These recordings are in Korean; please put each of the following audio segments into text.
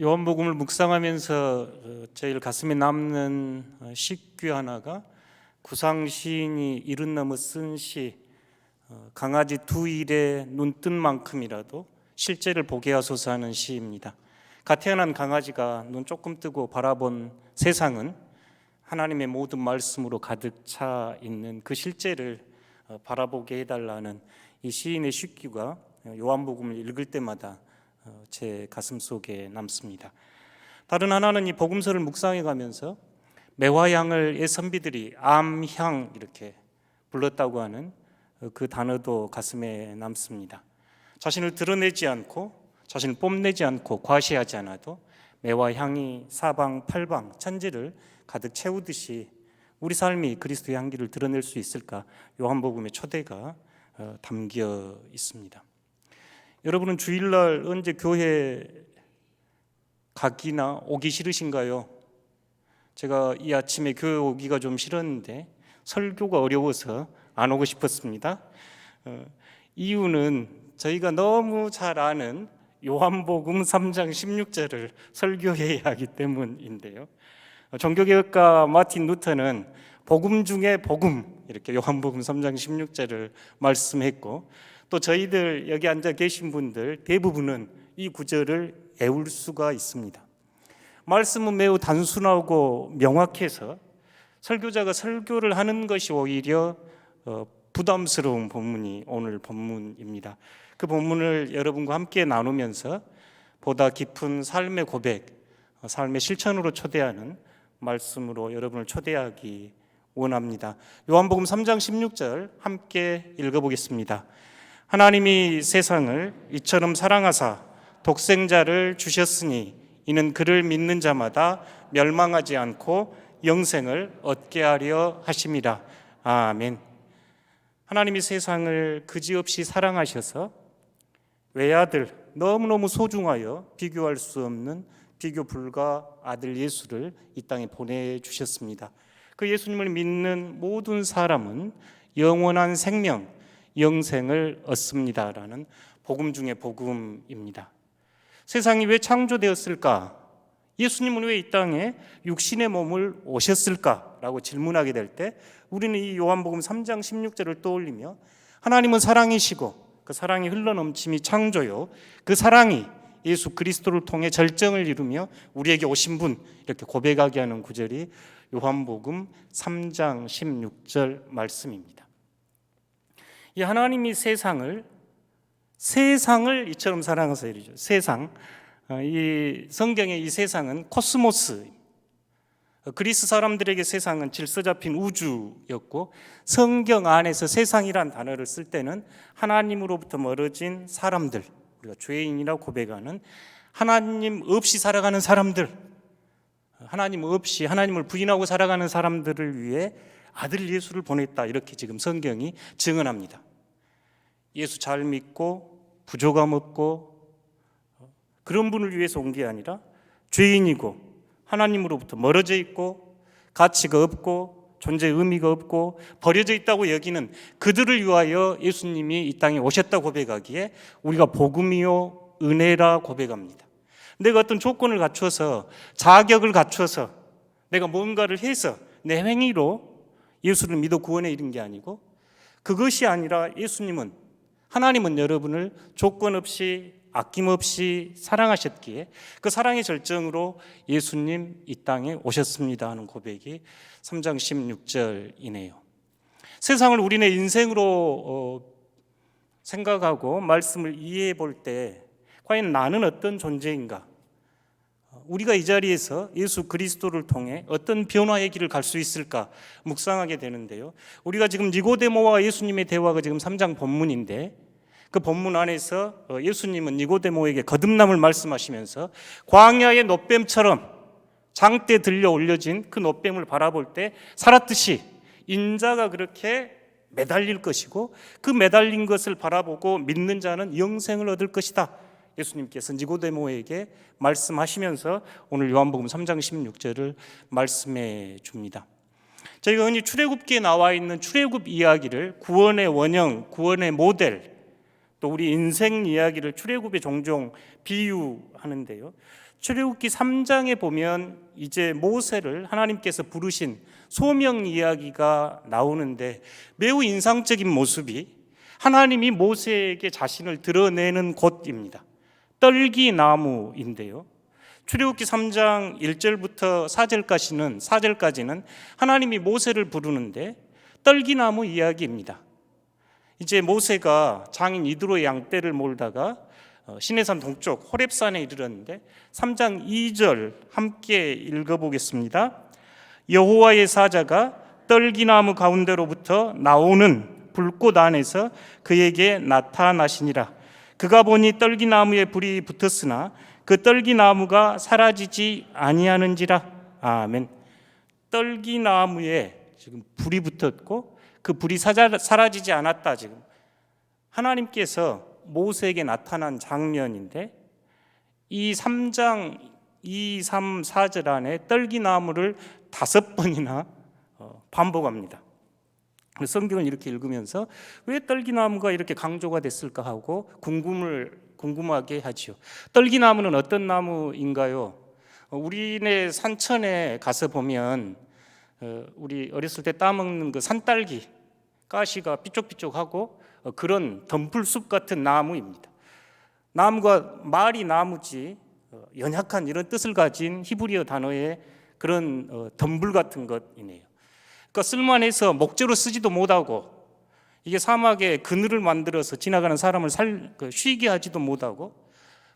요한복음을 묵상하면서 제일 가슴에 남는 시귀 하나가 구상 시인이 이른 넘어 쓴 시 강아지 두 일에 눈뜬 만큼이라도 실제를 보게 하소서 하는 시입니다. 갓 태어난 강아지가 눈 조금 뜨고 바라본 세상은 하나님의 모든 말씀으로 가득 차 있는 그 실제를 바라보게 해달라는 이 시인의 시귀가 요한복음을 읽을 때마다 제 가슴 속에 남습니다. 다른 하나는 이 복음서를 묵상해 가면서 매화향을 옛 선비들이 암향 이렇게 불렀다고 하는 그 단어도 가슴에 남습니다. 자신을 드러내지 않고 자신을 뽐내지 않고 과시하지 않아도 매화향이 사방팔방 천지를 가득 채우듯이 우리 삶이 그리스도의 향기를 드러낼 수 있을까? 요한복음의 초대가 담겨 있습니다. 여러분은 주일날 언제 교회 가기나 오기 싫으신가요? 제가 이 아침에 교회 오기가 좀 싫었는데 설교가 어려워서 안 오고 싶었습니다. 이유는 저희가 너무 잘 아는 요한복음 3장 16절을 설교해야 하기 때문인데요. 종교개혁가 마틴 루터는 복음 중에 복음 이렇게 요한복음 3장 16절을 말씀했고, 또 저희들 여기 앉아 계신 분들 대부분은 이 구절을 외울 수가 있습니다. 말씀은 매우 단순하고 명확해서 설교자가 설교를 하는 것이 오히려 부담스러운 본문이 오늘 본문입니다. 그 본문을 여러분과 함께 나누면서 보다 깊은 삶의 고백, 삶의 실천으로 초대하는 말씀으로 여러분을 초대하기 원합니다. 요한복음 3장 16절 함께 읽어보겠습니다. 하나님이 세상을 이처럼 사랑하사 독생자를 주셨으니 이는 그를 믿는 자마다 멸망하지 않고 영생을 얻게 하려 하심이라. 아멘. 하나님이 세상을 그지없이 사랑하셔서 외아들 너무너무 소중하여 비교할 수 없는 비교 불가 아들 예수를 이 땅에 보내주셨습니다. 그 예수님을 믿는 모든 사람은 영원한 생명, 영생을 얻습니다라는 복음 중에 복음입니다. 세상이 왜 창조되었을까? 예수님은 왜 이 땅에 육신의 몸을 오셨을까라고 질문하게 될 때 우리는 이 요한복음 3장 16절을 떠올리며 하나님은 사랑이시고 그 사랑이 흘러넘침이 창조요, 그 사랑이 예수 그리스도를 통해 절정을 이루며 우리에게 오신 분 이렇게 고백하게 하는 구절이 요한복음 3장 16절 말씀입니다. 이 하나님이 세상을 이처럼 사랑해서 이르죠. 세상, 이 성경의 이 세상은 코스모스, 그리스 사람들에게 세상은 질서 잡힌 우주였고, 성경 안에서 세상이란 단어를 쓸 때는 하나님으로부터 멀어진 사람들, 우리가 죄인이라고 고백하는 하나님 없이 살아가는 사람들, 하나님 없이 하나님을 부인하고 살아가는 사람들을 위해 아들 예수를 보냈다, 이렇게 지금 성경이 증언합니다. 예수 잘 믿고 부족함 없고 그런 분을 위해서 온 게 아니라 죄인이고 하나님으로부터 멀어져 있고 가치가 없고 존재의 의미가 없고 버려져 있다고 여기는 그들을 위하여 예수님이 이 땅에 오셨다고 고백하기에 우리가 복음이요 은혜라 고백합니다. 내가 어떤 조건을 갖춰서 자격을 갖춰서 내가 뭔가를 해서 내 행위로 예수를 믿어 구원에 이른 게 아니고, 그것이 아니라 하나님은 여러분을 조건 없이 아낌없이 사랑하셨기에 그 사랑의 절정으로 예수님 이 땅에 오셨습니다 하는 고백이 3장 16절이네요. 세상을 우리네 인생으로 생각하고 말씀을 이해해 볼 때 과연 나는 어떤 존재인가? 우리가 이 자리에서 예수 그리스도를 통해 어떤 변화의 길을 갈 수 있을까 묵상하게 되는데요. 우리가 지금 니고데모와 예수님의 대화가 지금 3장 본문인데, 그 본문 안에서 예수님은 니고데모에게 거듭남을 말씀하시면서 광야의 놋뱀처럼 장대 들려 올려진 그 놋뱀을 바라볼 때 살았듯이 인자가 그렇게 매달릴 것이고 그 매달린 것을 바라보고 믿는 자는 영생을 얻을 것이다. 예수님께서 니고데모에게 말씀하시면서 오늘 요한복음 3장 16절을 말씀해 줍니다. 저희가 흔히 출애굽기에 나와 있는 출애굽 이야기를 구원의 원형, 구원의 모델, 또 우리 인생 이야기를 출애굽에 종종 비유하는데요. 출애굽기 3장에 보면 이제 모세를 하나님께서 부르신 소명 이야기가 나오는데 매우 인상적인 모습이 하나님이 모세에게 자신을 드러내는 곳입니다. 떨기나무인데요. 출애굽기 3장 1절부터 4절까지는 하나님이 모세를 부르는데 떨기나무 이야기입니다. 이제 모세가 장인 이드로의 양떼를 몰다가 시내산 동쪽 호렙산에 이르렀는데 3장 2절 함께 읽어보겠습니다. 여호와의 사자가 떨기나무 가운데로부터 나오는 불꽃 안에서 그에게 나타나시니라. 그가 보니 떨기나무에 불이 붙었으나 그 떨기나무가 사라지지 아니하는지라. 아멘. 떨기나무에 지금 불이 붙었고 그 불이 사라지지 않았다. 지금 하나님께서 모세에게 나타난 장면인데 이 3장 2, 3, 4절 안에 떨기나무를 5번이나 반복합니다. 성경을 이렇게 읽으면서 왜 떨기나무가 이렇게 강조가 됐을까 하고 궁금하게 하지요. 떨기나무는 어떤 나무인가요? 우리네 산천에 가서 보면 우리 어렸을 때 따먹는 그 산딸기 가시가 삐쪽삐쪽하고 그런 덤불숲 같은 나무입니다. 나무가 말이 나무지 연약한 이런 뜻을 가진 히브리어 단어의 그런 덤불 같은 것이네요. 그러니까 쓸만해서 목재로 쓰지도 못하고 이게 사막에 그늘을 만들어서 지나가는 사람을 쉬게 하지도 못하고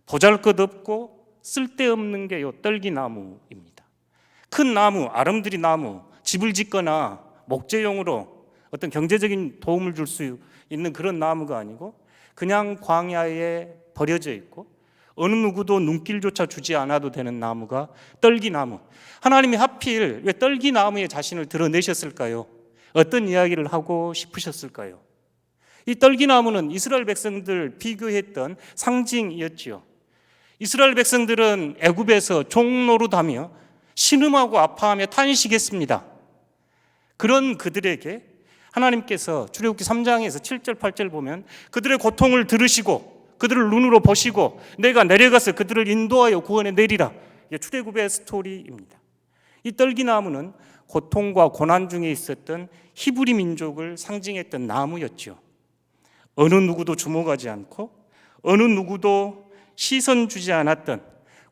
보잘것없고 쓸데없는 게 요 떨기나무입니다. 큰 나무, 아름드리 나무, 집을 짓거나 목재용으로 어떤 경제적인 도움을 줄 수 있는 그런 나무가 아니고 그냥 광야에 버려져 있고 어느 누구도 눈길조차 주지 않아도 되는 나무가 떨기나무. 하나님이 하필 왜 떨기나무에 자신을 드러내셨을까요? 어떤 이야기를 하고 싶으셨을까요? 이 떨기나무는 이스라엘 백성들 비교했던 상징이었지요. 이스라엘 백성들은 애굽에서 종노릇하며 신음하고 아파하며 탄식했습니다. 그런 그들에게 하나님께서 출애굽기 3장에서 7절 8절 보면 그들의 고통을 들으시고 그들을 눈으로 보시고 내가 내려가서 그들을 인도하여 구원해 내리라. 이게 출애굽의 스토리입니다. 이 떨기나무는 고통과 고난 중에 있었던 히브리 민족을 상징했던 나무였죠. 어느 누구도 주목하지 않고 어느 누구도 시선 주지 않았던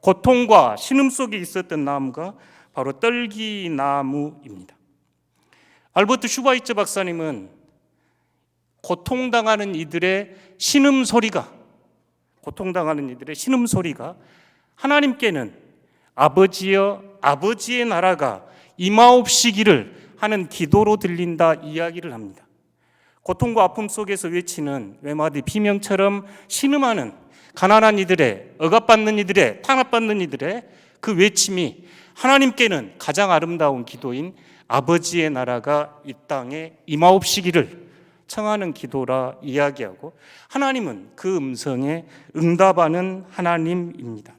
고통과 신음 속에 있었던 나무가 바로 떨기나무입니다. 알버트 슈바이처 박사님은 고통당하는 이들의 신음소리가 하나님께는 아버지여 아버지의 나라가 임하옵시기를 하는 기도로 들린다 이야기를 합니다. 고통과 아픔 속에서 외치는 외마디 비명처럼 신음하는 가난한 이들의, 억압받는 이들의, 탄압받는 이들의 그 외침이 하나님께는 가장 아름다운 기도인 아버지의 나라가 이 땅에 임하옵시기를 청하는 기도라 이야기하고 하나님은 그 음성에 응답하는 하나님입니다.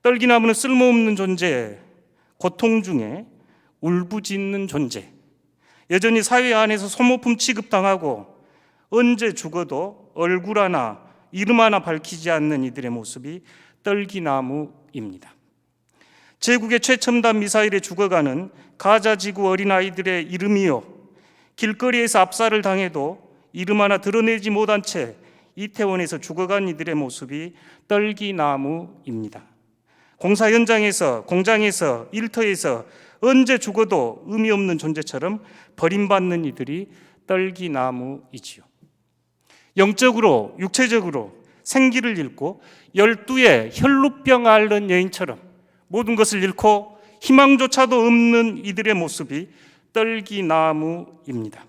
떨기나무는 쓸모없는 존재, 고통 중에 울부짖는 존재, 여전히 사회 안에서 소모품 취급당하고 언제 죽어도 얼굴 하나 이름 하나 밝히지 않는 이들의 모습이 떨기나무입니다. 제국의 최첨단 미사일에 죽어가는 가자지구 어린아이들의 이름이요, 길거리에서 압살을 당해도 이름 하나 드러내지 못한 채 이태원에서 죽어간 이들의 모습이 떨기나무입니다. 공사 현장에서, 공장에서, 일터에서 언제 죽어도 의미 없는 존재처럼 버림받는 이들이 떨기나무이지요. 영적으로, 육체적으로 생기를 잃고 12의 혈루병 앓는 여인처럼 모든 것을 잃고 희망조차도 없는 이들의 모습이 떨기나무입니다.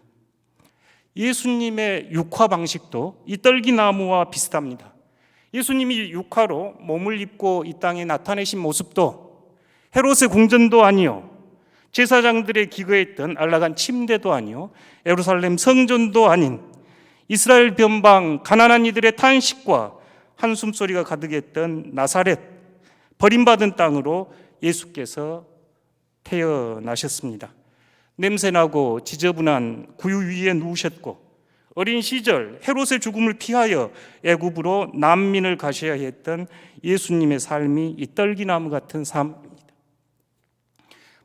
예수님의 육화 방식도 이 떨기나무와 비슷합니다. 예수님이 육화로 몸을 입고 이 땅에 나타내신 모습도 헤롯의 궁전도 아니요, 제사장들의 기거했던 안락한 침대도 아니요, 예루살렘 성전도 아닌 이스라엘 변방 가난한 이들의 탄식과 한숨소리가 가득했던 나사렛, 버림받은 땅으로 예수께서 태어나셨습니다. 냄새나고 지저분한 구유 위에 누우셨고 어린 시절 헤롯의 죽음을 피하여 애굽으로 난민을 가셔야 했던 예수님의 삶이 이 떨기나무 같은 삶입니다.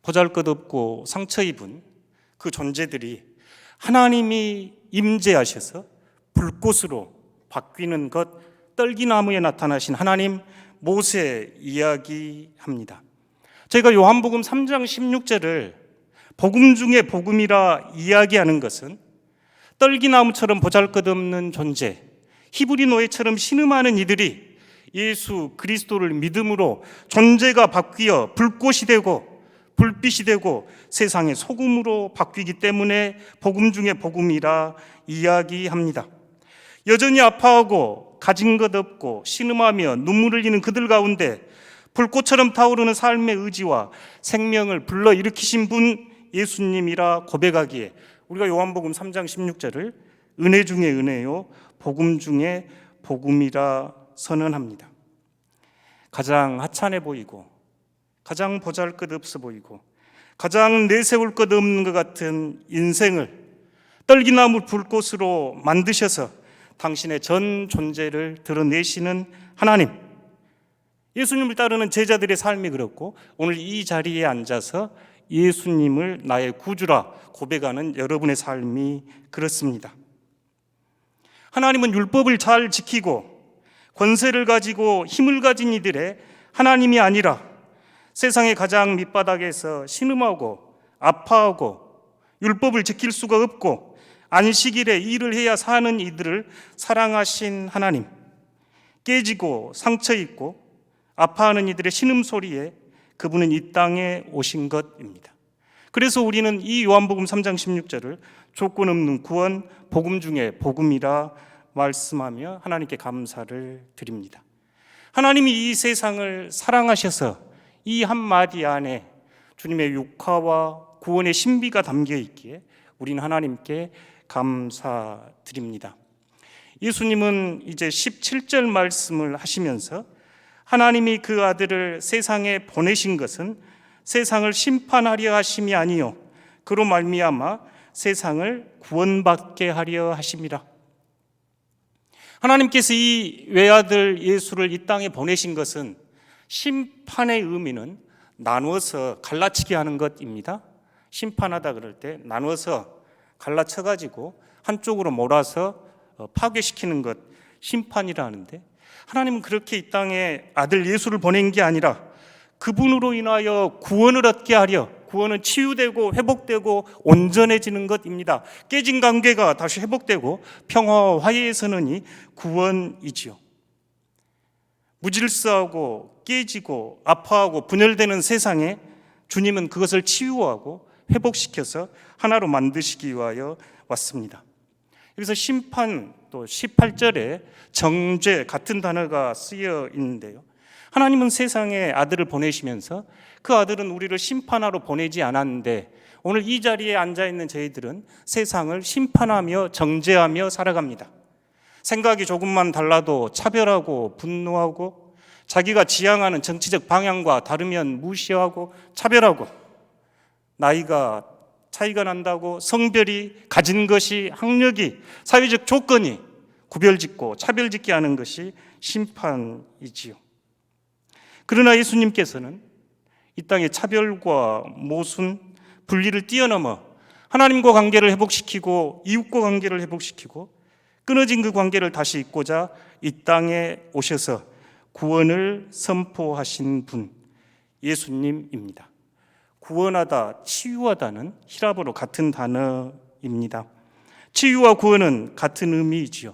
보잘것없고 상처 입은 그 존재들이 하나님이 임재하셔서 불꽃으로 바뀌는 것, 떨기나무에 나타나신 하나님, 모세 이야기합니다. 저희가 요한복음 3장 16절을 복음 중에 복음이라 이야기하는 것은 떨기나무처럼 보잘것없는 존재, 히브리 노예처럼 신음하는 이들이 예수 그리스도를 믿음으로 존재가 바뀌어 불꽃이 되고 불빛이 되고 세상의 소금으로 바뀌기 때문에 복음 중에 복음이라 이야기합니다. 여전히 아파하고 가진 것 없고 신음하며 눈물을 흘리는 그들 가운데 불꽃처럼 타오르는 삶의 의지와 생명을 불러일으키신 분 예수님이라 고백하기에 우리가 요한복음 3장 16절을 은혜 중에 은혜요 복음 중에 복음이라 선언합니다. 가장 하찮아 보이고 가장 보잘것없어 보이고 가장 내세울 것 없는 것 같은 인생을 떨기나무 불꽃으로 만드셔서 당신의 전 존재를 드러내시는 하나님, 예수님을 따르는 제자들의 삶이 그렇고 오늘 이 자리에 앉아서 예수님을 나의 구주라 고백하는 여러분의 삶이 그렇습니다. 하나님은 율법을 잘 지키고 권세를 가지고 힘을 가진 이들의 하나님이 아니라 세상의 가장 밑바닥에서 신음하고 아파하고 율법을 지킬 수가 없고 안식일에 일을 해야 사는 이들을 사랑하신 하나님, 깨지고 상처 입고 아파하는 이들의 신음소리에 그분은 이 땅에 오신 것입니다. 그래서 우리는 이 요한복음 3장 16절을 조건 없는 구원, 복음 중에 복음이라 말씀하며 하나님께 감사를 드립니다. 하나님이 이 세상을 사랑하셔서 이 한마디 안에 주님의 육화와 구원의 신비가 담겨 있기에 우리는 하나님께 감사드립니다. 예수님은 이제 17절 말씀을 하시면서 하나님이 그 아들을 세상에 보내신 것은 세상을 심판하려 하심이 아니요 그로 말미암아 세상을 구원받게 하려 하심이라. 하나님께서 이 외아들 예수를 이 땅에 보내신 것은 심판의 의미는 나누어서 갈라치게 하는 것입니다. 심판하다 그럴 때 나누어서 갈라쳐가지고 한쪽으로 몰아서 파괴시키는 것, 심판이라 하는데 하나님은 그렇게 이 땅에 아들 예수를 보낸 게 아니라 그분으로 인하여 구원을 얻게 하려, 구원은 치유되고 회복되고 온전해지는 것입니다. 깨진 관계가 다시 회복되고 평화와 화해의 선언이 구원이지요. 무질서하고 깨지고 아파하고 분열되는 세상에 주님은 그것을 치유하고 회복시켜서 하나로 만드시기 위하여 왔습니다. 여기서 심판, 또 18절에 정죄 같은 단어가 쓰여 있는데요, 하나님은 세상에 아들을 보내시면서 그 아들은 우리를 심판하러 보내지 않았는데 오늘 이 자리에 앉아있는 저희들은 세상을 심판하며 정죄하며 살아갑니다. 생각이 조금만 달라도 차별하고 분노하고 자기가 지향하는 정치적 방향과 다르면 무시하고 차별하고 나이가 차이가 난다고 성별이 가진 것이 학력이 사회적 조건이 구별짓고 차별짓게 하는 것이 심판이지요. 그러나 예수님께서는 이 땅의 차별과 모순, 분리를 뛰어넘어 하나님과 관계를 회복시키고 이웃과 관계를 회복시키고 끊어진 그 관계를 다시 잇고자 이 땅에 오셔서 구원을 선포하신 분 예수님입니다. 구원하다, 치유하다는 히라보로 같은 단어입니다. 치유와 구원은 같은 의미이지요.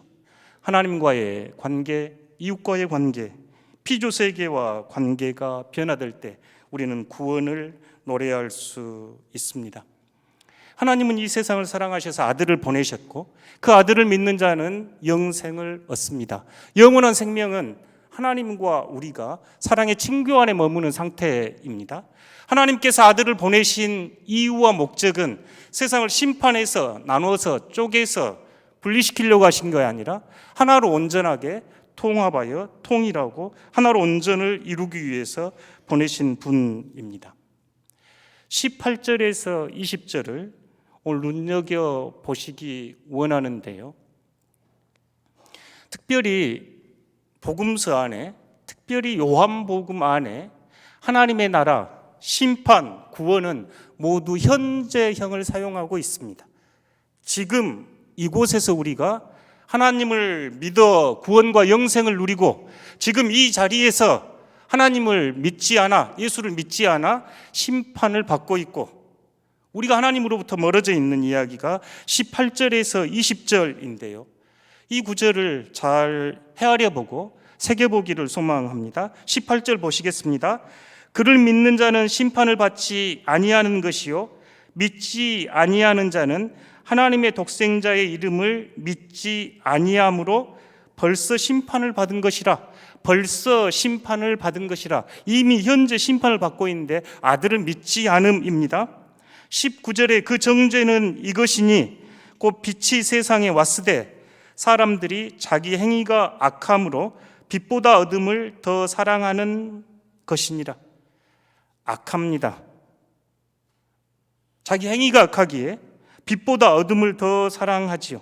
하나님과의 관계, 이웃과의 관계, 피조세계와 관계가 변화될 때 우리는 구원을 노래할 수 있습니다. 하나님은 이 세상을 사랑하셔서 아들을 보내셨고 그 아들을 믿는 자는 영생을 얻습니다. 영원한 생명은 하나님과 우리가 사랑의 친교 안에 머무는 상태입니다. 하나님께서 아들을 보내신 이유와 목적은 세상을 심판해서 나누어서 쪼개서 분리시키려고 하신 것이 아니라 하나로 온전하게 통합하여 통일하고 하나로 온전을 이루기 위해서 보내신 분입니다. 18절에서 20절을 오늘 눈여겨보시기 원하는데요, 특별히 복음서 안에, 특별히 요한복음 안에 하나님의 나라, 심판, 구원은 모두 현재형을 사용하고 있습니다. 지금 이곳에서 우리가 하나님을 믿어 구원과 영생을 누리고, 지금 이 자리에서 하나님을 믿지 않아, 예수를 믿지 않아 심판을 받고 있고, 우리가 하나님으로부터 멀어져 있는 이야기가 18절에서 20절인데요. 이 구절을 잘 헤아려 보고 새겨보기를 소망합니다. 18절 보시겠습니다. 그를 믿는 자는 심판을 받지 아니하는 것이요, 믿지 아니하는 자는 하나님의 독생자의 이름을 믿지 아니함으로 벌써 심판을 받은 것이라. 벌써 심판을 받은 것이라. 이미 현재 심판을 받고 있는데 아들을 믿지 않음입니다. 19절에 그 정죄는 이것이니 곧 빛이 세상에 왔으되 사람들이 자기 행위가 악함으로 빛보다 어둠을 더 사랑하는 것이니라. 악합니다. 자기 행위가 악하기에 빛보다 어둠을 더 사랑하지요.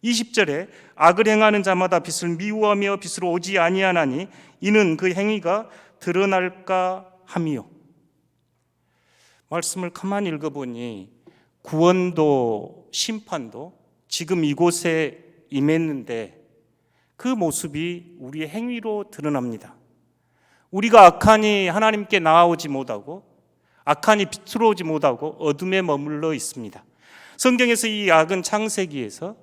20절에 악을 행하는 자마다 빛을 미워하며 빛으로 오지 아니하나니 이는 그 행위가 드러날까 함이요. 말씀을 가만히 읽어보니 구원도 심판도 지금 이곳에 임했는데 그 모습이 우리의 행위로 드러납니다. 우리가 악하니 하나님께 나아오지 못하고, 악하니 빛으로 오지 못하고 어둠에 머물러 있습니다. 성경에서 이 악은 창세기에서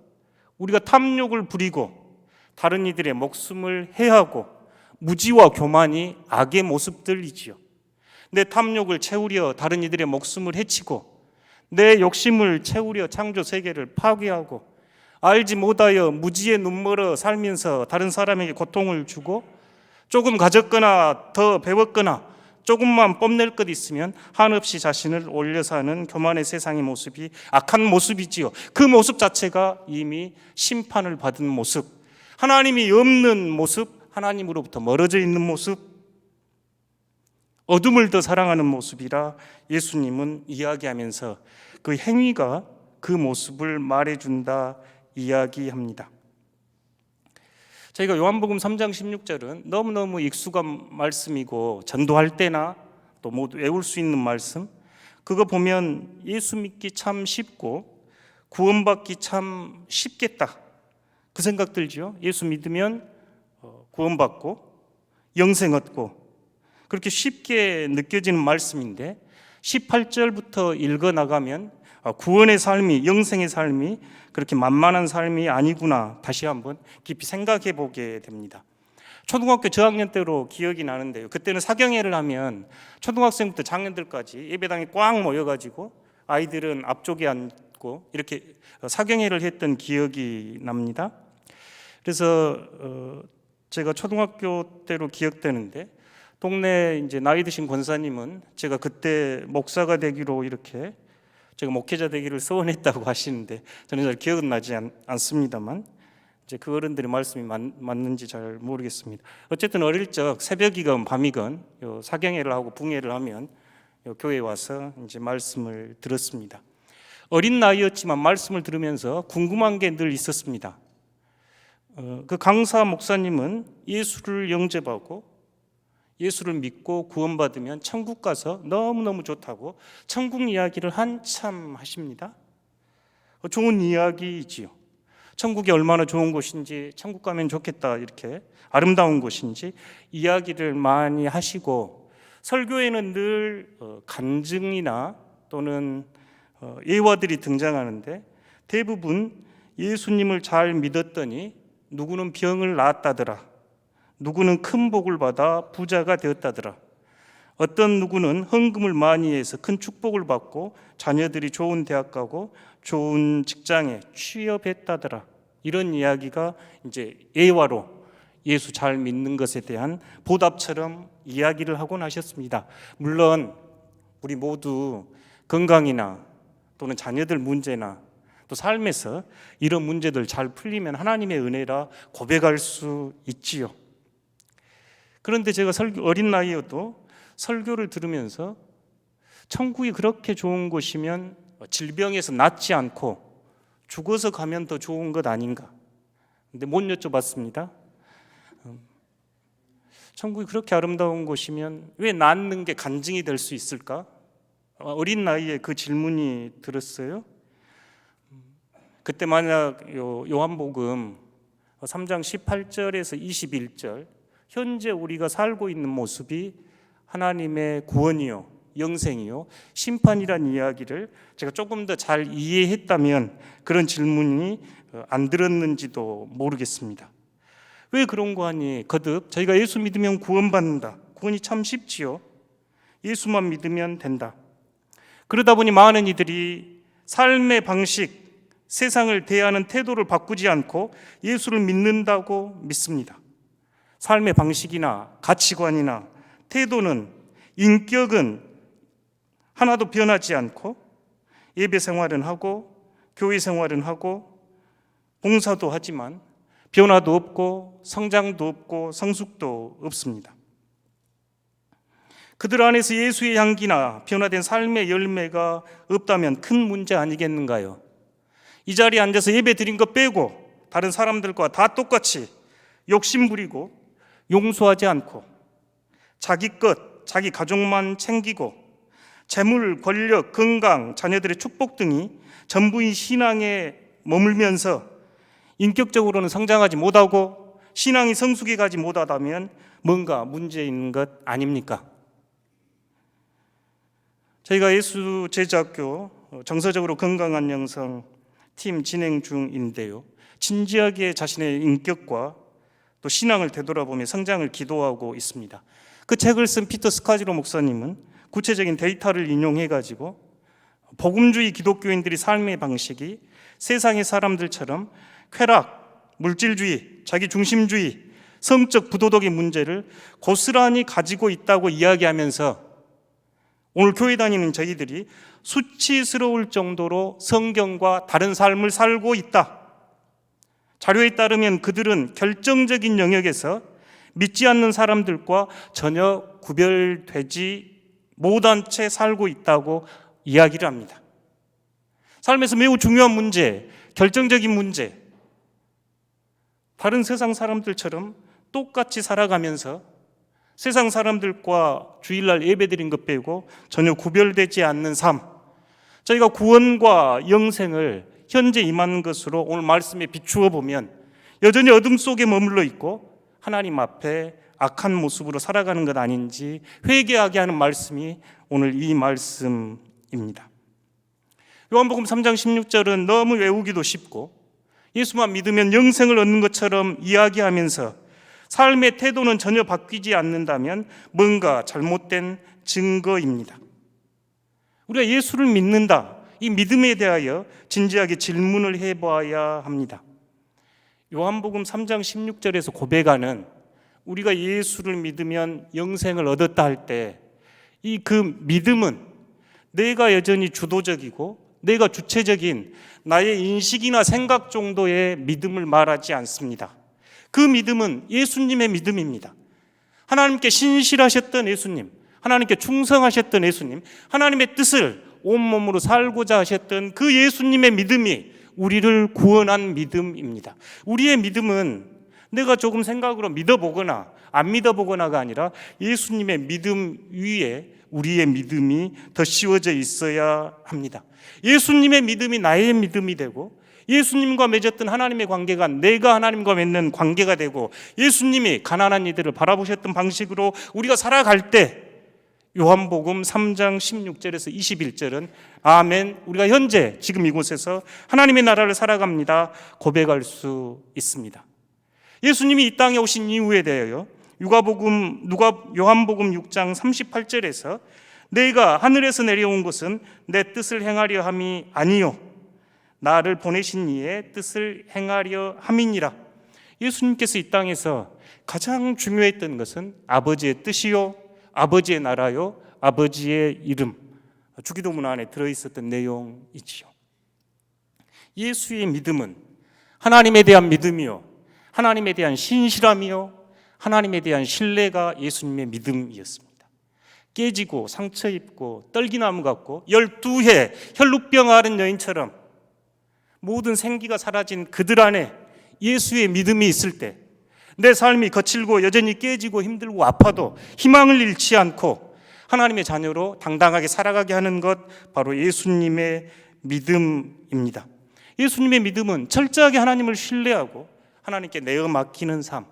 우리가 탐욕을 부리고 다른 이들의 목숨을 해하고 무지와 교만이 악의 모습들이지요. 내 탐욕을 채우려 다른 이들의 목숨을 해치고, 내 욕심을 채우려 창조 세계를 파괴하고, 알지 못하여 무지에 눈멀어 살면서 다른 사람에게 고통을 주고, 조금 가졌거나 더 배웠거나 조금만 뽐낼 것 있으면 한없이 자신을 올려 사는 교만의 세상의 모습이 악한 모습이지요. 그 모습 자체가 이미 심판을 받은 모습, 하나님이 없는 모습, 하나님으로부터 멀어져 있는 모습, 어둠을 더 사랑하는 모습이라 예수님은 이야기하면서 그 행위가 그 모습을 말해준다 이야기합니다. 저희가 요한복음 3장 16절은 너무너무 익숙한 말씀이고 전도할 때나 또 모두 외울 수 있는 말씀, 그거 보면 예수 믿기 참 쉽고 구원받기 참 쉽겠다 그 생각 들죠. 예수 믿으면 구원받고 영생 얻고, 그렇게 쉽게 느껴지는 말씀인데 18절부터 읽어나가면 구원의 삶이, 영생의 삶이 그렇게 만만한 삶이 아니구나 다시 한번 깊이 생각해 보게 됩니다. 초등학교 저학년 때로 기억이 나는데요, 그때는 사경회를 하면 초등학생부터 장년들까지 예배당에 꽉 모여가지고 아이들은 앞쪽에 앉고 이렇게 사경회를 했던 기억이 납니다. 그래서 제가 초등학교 때로 기억되는데, 동네 이제 나이 드신 권사님은 제가 그때 목사가 되기로 이렇게, 제가 목회자 되기를 소원했다고 하시는데 저는 잘 기억은 나지 않습니다만, 이제 그 어른들의 말씀이 맞는지 잘 모르겠습니다. 어쨌든 어릴 적 새벽이건 밤이건 사경회를 하고 붕회를 하면 교회에 와서 이제 말씀을 들었습니다. 어린 나이였지만 말씀을 들으면서 궁금한 게 늘 있었습니다. 그 강사 목사님은 예수를 영접하고 예수를 믿고 구원받으면 천국 가서 너무너무 좋다고 천국 이야기를 한참 하십니다. 좋은 이야기이지요. 천국이 얼마나 좋은 곳인지, 천국 가면 좋겠다, 이렇게 아름다운 곳인지 이야기를 많이 하시고, 설교에는 늘 간증이나 또는 예화들이 등장하는데 대부분 예수님을 잘 믿었더니 누구는 병을 낫다더라, 누구는 큰 복을 받아 부자가 되었다더라, 어떤 누구는 헌금을 많이 해서 큰 축복을 받고 자녀들이 좋은 대학 가고 좋은 직장에 취업했다더라, 이런 이야기가 이제 예화로 예수 잘 믿는 것에 대한 보답처럼 이야기를 하곤 하셨습니다. 물론 우리 모두 건강이나 또는 자녀들 문제나 또 삶에서 이런 문제들 잘 풀리면 하나님의 은혜라 고백할 수 있지요. 그런데 제가 어린 나이여도 설교를 들으면서 천국이 그렇게 좋은 곳이면 질병에서 낫지 않고 죽어서 가면 더 좋은 것 아닌가, 근데 못 여쭤봤습니다. 천국이 그렇게 아름다운 곳이면 왜 낳는 게 간증이 될 수 있을까? 어린 나이에 그 질문이 들었어요. 그때 만약 요한복음 3장 18절에서 21절, 현재 우리가 살고 있는 모습이 하나님의 구원이요, 영생이요, 심판이란 이야기를 제가 조금 더 잘 이해했다면 그런 질문이 안 들었는지도 모르겠습니다. 왜 그런 거 하니? 거듭 저희가 예수 믿으면 구원받는다. 구원이 참 쉽지요. 예수만 믿으면 된다. 그러다 보니 많은 이들이 삶의 방식, 세상을 대하는 태도를 바꾸지 않고 예수를 믿는다고 믿습니다. 삶의 방식이나 가치관이나 태도는, 인격은 하나도 변하지 않고 예배 생활은 하고 교회 생활은 하고 봉사도 하지만 변화도 없고 성장도 없고 성숙도 없습니다. 그들 안에서 예수의 향기나 변화된 삶의 열매가 없다면 큰 문제 아니겠는가요? 이 자리에 앉아서 예배 드린 것 빼고 다른 사람들과 다 똑같이 욕심 부리고 용서하지 않고 자기 것, 자기 가족만 챙기고 재물, 권력, 건강, 자녀들의 축복 등이 전부인 신앙에 머물면서 인격적으로는 성장하지 못하고 신앙이 성숙해 가지 못하다면 뭔가 문제 있는 것 아닙니까? 저희가 예수 제자학교 정서적으로 건강한 영성 팀 진행 중인데요, 진지하게 자신의 인격과 또 신앙을 되돌아보며 성장을 기도하고 있습니다. 그 책을 쓴 피터 스카지로 목사님은 구체적인 데이터를 인용해가지고 복음주의 기독교인들이 삶의 방식이 세상의 사람들처럼 쾌락, 물질주의, 자기중심주의, 성적 부도덕의 문제를 고스란히 가지고 있다고 이야기하면서 오늘 교회 다니는 저희들이 수치스러울 정도로 성경과 다른 삶을 살고 있다. 자료에 따르면 그들은 결정적인 영역에서 믿지 않는 사람들과 전혀 구별되지 못한 채 살고 있다고 이야기를 합니다. 삶에서 매우 중요한 문제, 결정적인 문제, 다른 세상 사람들처럼 똑같이 살아가면서 세상 사람들과 주일날 예배드린 것 빼고 전혀 구별되지 않는 삶, 저희가 구원과 영생을 현재 임하는 것으로 오늘 말씀에 비추어 보면 여전히 어둠 속에 머물러 있고 하나님 앞에 악한 모습으로 살아가는 것 아닌지 회개하게 하는 말씀이 오늘 이 말씀입니다. 요한복음 3장 16절은 너무 외우기도 쉽고 예수만 믿으면 영생을 얻는 것처럼 이야기하면서 삶의 태도는 전혀 바뀌지 않는다면 뭔가 잘못된 증거입니다. 우리가 예수를 믿는다, 이 믿음에 대하여 진지하게 질문을 해봐야 합니다. 요한복음 3장 16절에서 고백하는 우리가 예수를 믿으면 영생을 얻었다 할 때 이 그 믿음은 내가 여전히 주도적이고 내가 주체적인 나의 인식이나 생각 정도의 믿음을 말하지 않습니다. 그 믿음은 예수님의 믿음입니다. 하나님께 신실하셨던 예수님, 하나님께 충성하셨던 예수님, 하나님의 뜻을 온몸으로 살고자 하셨던 그 예수님의 믿음이 우리를 구원한 믿음입니다. 우리의 믿음은 내가 조금 생각으로 믿어보거나 안 믿어보거나가 아니라 예수님의 믿음 위에 우리의 믿음이 더 씌워져 있어야 합니다. 예수님의 믿음이 나의 믿음이 되고 예수님과 맺었던 하나님의 관계가 내가 하나님과 맺는 관계가 되고 예수님이 가난한 이들을 바라보셨던 방식으로 우리가 살아갈 때 요한복음 3장 16절에서 21절은 아멘, 우리가 현재 지금 이곳에서 하나님의 나라를 살아갑니다 고백할 수 있습니다. 예수님이 이 땅에 오신 이유에 대하여 요한복음 6장 38절에서 내가 하늘에서 내려온 것은 내 뜻을 행하려 함이 아니요 나를 보내신 이의 뜻을 행하려 함이니라. 예수님께서 이 땅에서 가장 중요했던 것은 아버지의 뜻이요, 아버지의 나라요, 아버지의 이름, 주기도문 안에 들어있었던 내용이지요. 예수의 믿음은 하나님에 대한 믿음이요, 하나님에 대한 신실함이요, 하나님에 대한 신뢰가 예수님의 믿음이었습니다. 깨지고 상처 입고 떨기나무 같고 12해 혈루병 앓은 여인처럼 모든 생기가 사라진 그들 안에 예수의 믿음이 있을 때, 내 삶이 거칠고 여전히 깨지고 힘들고 아파도 희망을 잃지 않고 하나님의 자녀로 당당하게 살아가게 하는 것, 바로 예수님의 믿음입니다. 예수님의 믿음은 철저하게 하나님을 신뢰하고 하나님께 내어 맡기는 삶,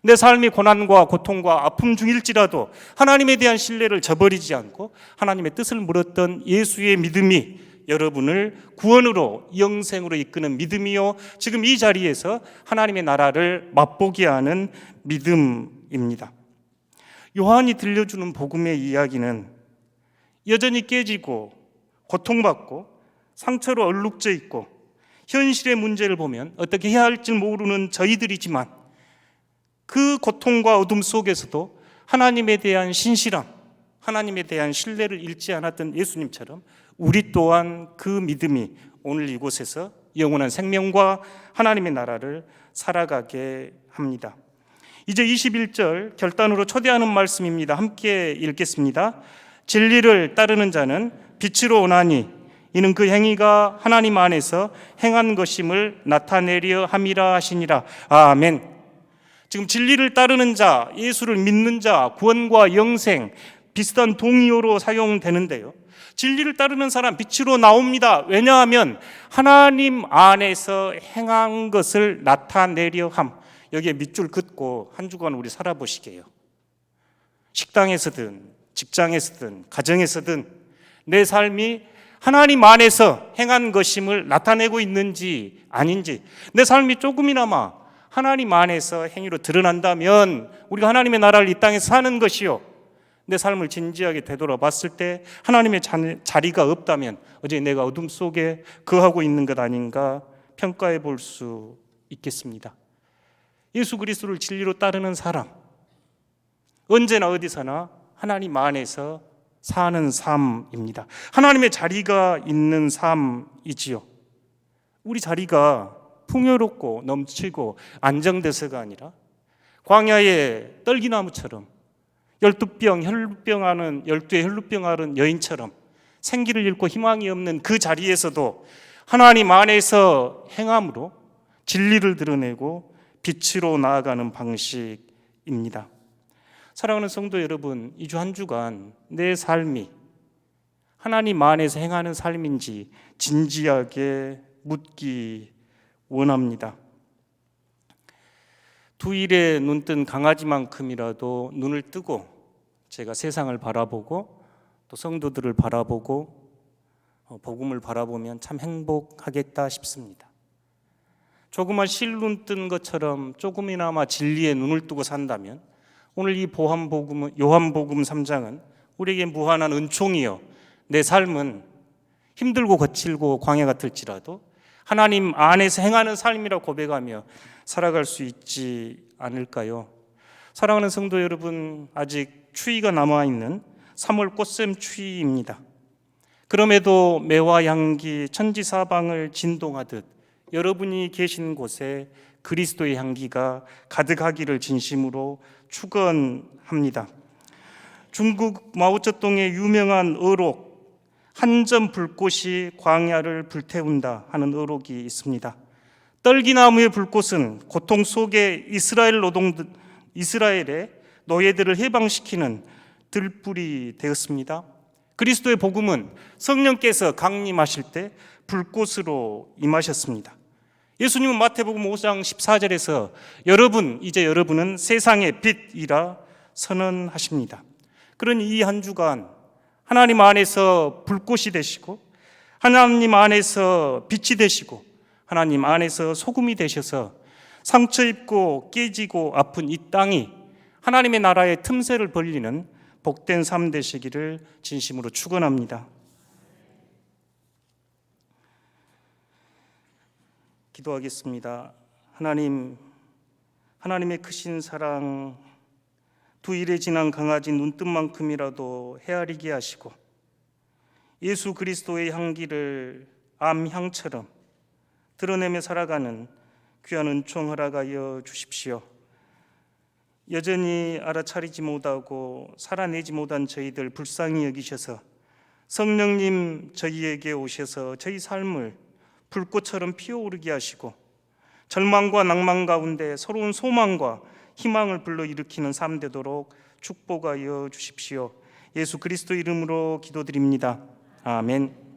내 삶이 고난과 고통과 아픔 중일지라도 하나님에 대한 신뢰를 저버리지 않고 하나님의 뜻을 물었던 예수의 믿음이 여러분을 구원으로, 영생으로 이끄는 믿음이요, 지금 이 자리에서 하나님의 나라를 맛보게 하는 믿음입니다. 요한이 들려주는 복음의 이야기는 여전히 깨지고 고통받고 상처로 얼룩져 있고 현실의 문제를 보면 어떻게 해야 할지 모르는 저희들이지만, 그 고통과 어둠 속에서도 하나님에 대한 신실함, 하나님에 대한 신뢰를 잃지 않았던 예수님처럼 우리 또한 그 믿음이 오늘 이곳에서 영원한 생명과 하나님의 나라를 살아가게 합니다. 이제 21절 결단으로 초대하는 말씀입니다. 함께 읽겠습니다. 진리를 따르는 자는 빛으로 오나니 이는 그 행위가 하나님 안에서 행한 것임을 나타내려 함이라 하시니라. 아멘. 지금 진리를 따르는 자, 예수를 믿는 자, 구원과 영생, 비슷한 동의어로 사용되는데요, 진리를 따르는 사람 빛으로 나옵니다. 왜냐하면 하나님 안에서 행한 것을 나타내려 함. 여기에 밑줄 긋고 한 주간 우리 살아보시게요. 식당에서든 직장에서든 가정에서든 내 삶이 하나님 안에서 행한 것임을 나타내고 있는지 아닌지, 내 삶이 조금이나마 하나님 안에서 행위로 드러난다면 우리가 하나님의 나라를 이 땅에서 사는 것이요, 내 삶을 진지하게 되돌아봤을 때 하나님의 자리가 없다면 어제 내가 어둠 속에 거하고 있는 것 아닌가 평가해 볼 수 있겠습니다. 예수 그리스도를 진리로 따르는 사람, 언제나 어디서나 하나님 안에서 사는 삶입니다. 하나님의 자리가 있는 삶이지요. 우리 자리가 풍요롭고 넘치고 안정돼서가 아니라 광야의 떨기나무처럼 12병 혈루병 앓은 12의 혈루병 앓은 여인처럼 생기를 잃고 희망이 없는 그 자리에서도 하나님 안에서 행함으로 진리를 드러내고 빛으로 나아가는 방식입니다. 사랑하는 성도 여러분, 이 주 한 주간 내 삶이 하나님 안에서 행하는 삶인지 진지하게 묻기 원합니다. 두 일에 눈뜬 강아지만큼이라도 눈을 뜨고 제가 세상을 바라보고 또 성도들을 바라보고 복음을 바라보면 참 행복하겠다 싶습니다. 조그만 실눈 뜬 것처럼 조금이나마 진리에 눈을 뜨고 산다면 오늘 이 요한복음 3장은 우리에게 무한한 은총이요, 내 삶은 힘들고 거칠고 광야 같을지라도 하나님 안에서 행하는 삶이라고 고백하며 살아갈 수 있지 않을까요? 사랑하는 성도 여러분, 아직 추위가 남아있는 3월 꽃샘 추위입니다. 그럼에도 매화 향기 천지사방을 진동하듯 여러분이 계신 곳에 그리스도의 향기가 가득하기를 진심으로 축원합니다. 중국 마오쩌둥의 유명한 어록, 한 점 불꽃이 광야를 불태운다 하는 어록이 있습니다. 떨기나무의 불꽃은 고통 속에 이스라엘의 노예들을 해방시키는 들불이 되었습니다. 그리스도의 복음은 성령께서 강림하실 때 불꽃으로 임하셨습니다. 예수님은 마태복음 5장 14절에서 이제 여러분은 세상의 빛이라 선언하십니다. 그러니 이 한 주간 하나님 안에서 불꽃이 되시고 하나님 안에서 빛이 되시고 하나님 안에서 소금이 되셔서 상처 입고 깨지고 아픈 이 땅이 하나님의 나라의 틈새를 벌리는 복된 삶 되시기를 진심으로 축원합니다. 기도하겠습니다. 하나님의 크신 사랑, 두 일에 지난 강아지 눈뜬만큼이라도 헤아리게 하시고 예수 그리스도의 향기를 암향처럼 드러내며 살아가는 귀한 은총 허락하여 주십시오. 여전히 알아차리지 못하고 살아내지 못한 저희들 불쌍히 여기셔서 성령님 저희에게 오셔서 저희 삶을 불꽃처럼 피어오르게 하시고 절망과 낭만 가운데 서러운 소망과 희망을 불러일으키는 삶 되도록 축복하여 주십시오. 예수 그리스도 이름으로 기도드립니다. 아멘.